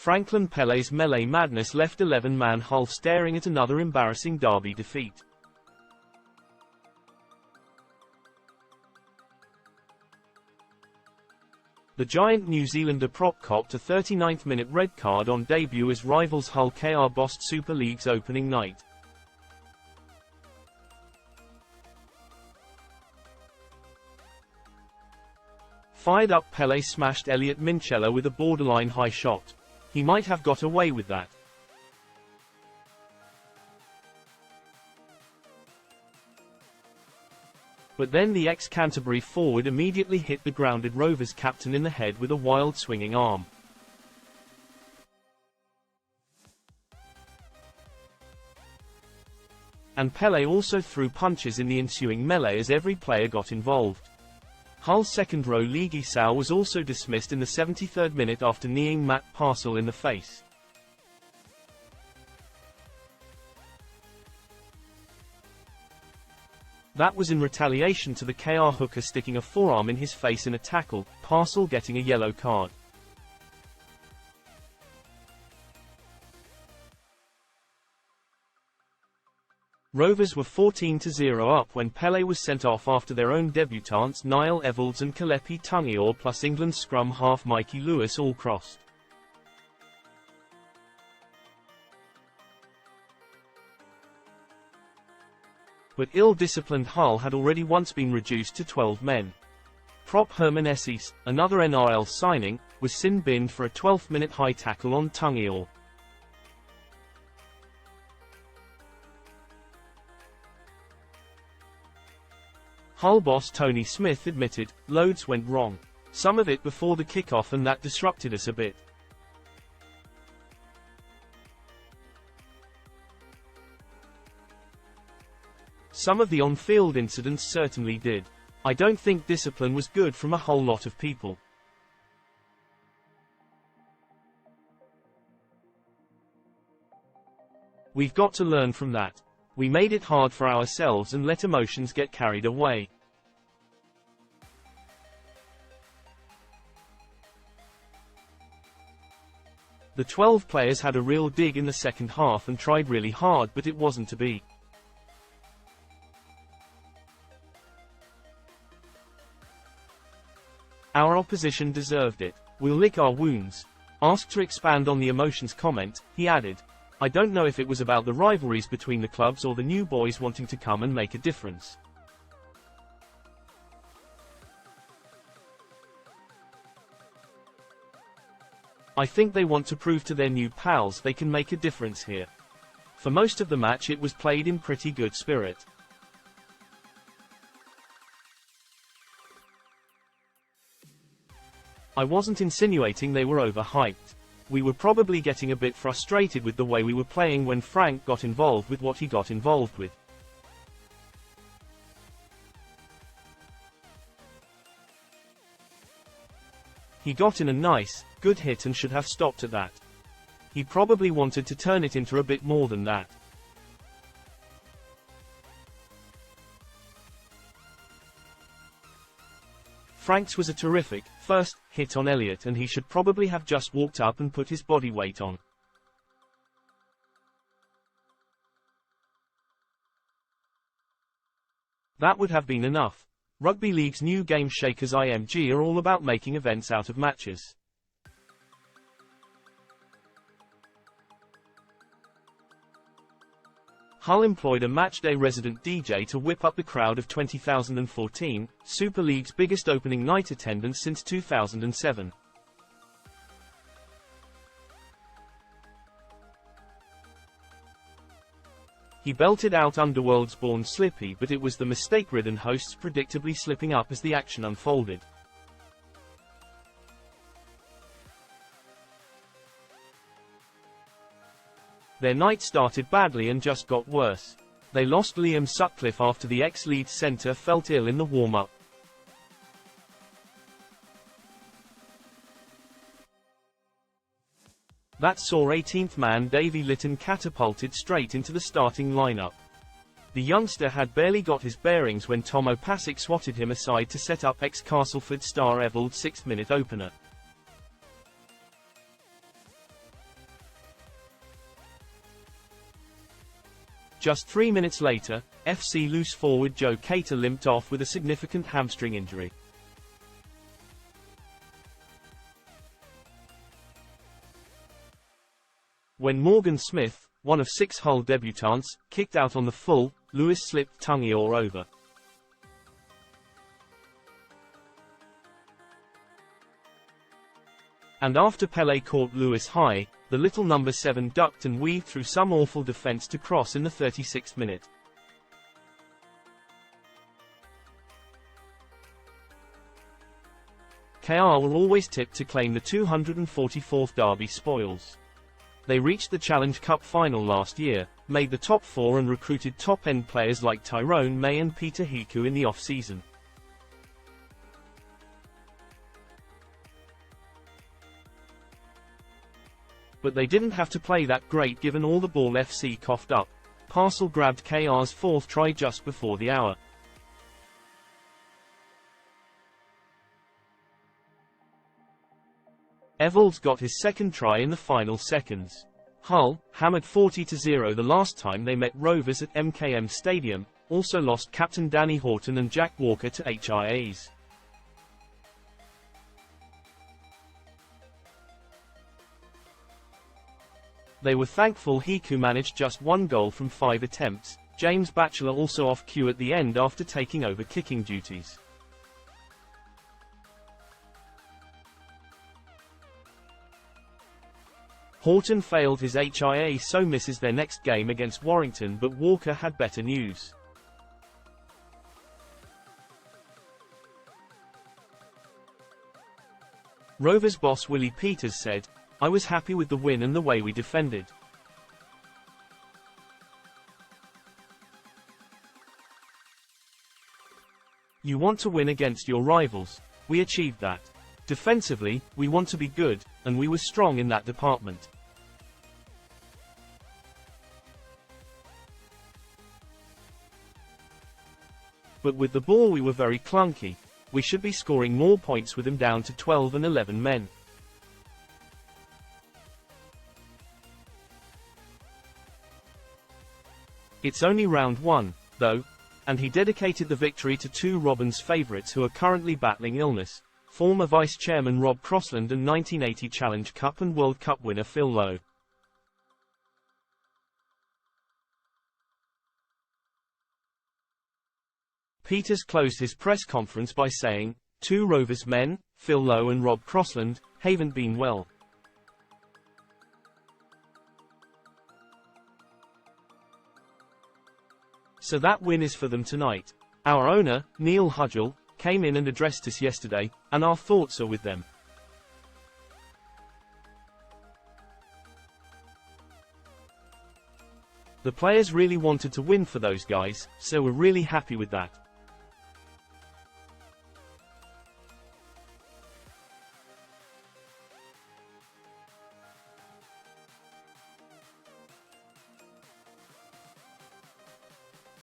Franklin Pellé's melee madness left 11-man Hull staring at another embarrassing derby defeat. The giant New Zealander prop copped a 39th-minute red card on debut as rivals Hull KR bossed Super League's opening night. Fired-up Pelé smashed Elliot Minchella with a borderline high shot. He might have got away with that. But then the ex-Canterbury forward immediately hit the grounded Rovers captain in the head with a wild swinging arm. And Pelé also threw punches in the ensuing melee as every player got involved. Hull's second-row Ligue Sao was also dismissed in the 73rd minute after kneeing Matt Parcel in the face. That was in retaliation to the KR hooker sticking a forearm in his face in a tackle, Parcel getting a yellow card. Rovers were 14-0 up when Pelé was sent off after their own debutants Niall Evalds and Kalepi Tungior plus England's scrum half Mikey Lewis all crossed. But ill-disciplined Hull had already once been reduced to 12 men. Prop Herman Esses, another NRL signing, was sin-binned for a 12th-minute high tackle on Tungior. Hull boss Tony Smith admitted, "Loads went wrong. Some of it before the kickoff and that disrupted us a bit. Some of the on-field incidents certainly did. I don't think discipline was good from a whole lot of people. We've got to learn from that. We made it hard for ourselves and let emotions get carried away." The 12 players had a real dig in the second half and tried really hard, but it wasn't to be. Our opposition deserved it. We'll lick our wounds. Asked to expand on the emotions comment, he added, "I don't know if it was about the rivalries between the clubs or the new boys wanting to come and make a difference. I think they want to prove to their new pals they can make a difference here. For most of the match it was played in pretty good spirit. I wasn't insinuating they were overhyped. We were probably getting a bit frustrated with the way we were playing when Frank got involved with what he got involved with. He got in a nice, good hit and should have stopped at that. He probably wanted to turn it into a bit more than that. Frank's was a terrific, first, hit on Elliot and he should probably have just walked up and put his body weight on. That would have been enough. Rugby League's new game shakers IMG are all about making events out of matches. Hull employed a matchday resident DJ to whip up the crowd of 2014, Super League's biggest opening night attendance since 2007. He belted out Underworld's Born Slippy, but it was the mistake-ridden hosts predictably slipping up as the action unfolded. Their night started badly and just got worse. They lost Liam Sutcliffe after the ex-Leeds centre felt ill in the warm-up. That saw 18th man Davy Litton catapulted straight into the starting lineup. The youngster had barely got his bearings when Tom Opasic swatted him aside to set up ex-Castleford star Evalds' 6th-minute opener. Just 3 minutes later, FC loose forward Joe Keita limped off with a significant hamstring injury. When Morgan Smith, one of 6 Hull debutants, kicked out on the full, Lewis slipped Tungior over. And after Pelé caught Lewis high, the little number 7 ducked and weaved through some awful defense to cross in the 36th minute. KR will always tip to claim the 244th derby spoils. They reached the Challenge Cup final last year, made the top 4 and recruited top-end players like Tyrone May and Peter Hiku in the off-season. But they didn't have to play that great given all the ball FC coughed up. Parcel grabbed KR's 4th try just before the hour. Evalds got his 2nd try in the final seconds. Hull, hammered 40-0 the last time they met Rovers at MKM Stadium, also lost captain Danny Horton and Jack Walker to HIAs. They were thankful Hiku managed just 1 goal from 5 attempts, James Batchelor also off cue at the end after taking over kicking duties. Horton failed his HIA so misses their next game against Warrington, but Walker had better news. Rovers boss Willie Peters said, "I was happy with the win and the way we defended. You want to win against your rivals. We achieved that. Defensively, we want to be good, and we were strong in that department. But with the ball we were very clunky. We should be scoring more points with them down to 12 and 11 men. It's only round 1, though." And he dedicated the victory to 2 Robins favourites who are currently battling illness, former vice-chairman Rob Crossland and 1980 Challenge Cup and World Cup winner Phil Lowe. Peters closed his press conference by saying, 2 Rovers men, Phil Lowe and Rob Crossland, haven't been well. So that win is for them tonight. Our owner, Neil Hudgell, came in and addressed us yesterday, and our thoughts are with them. The players really wanted to win for those guys, so we're really happy with that.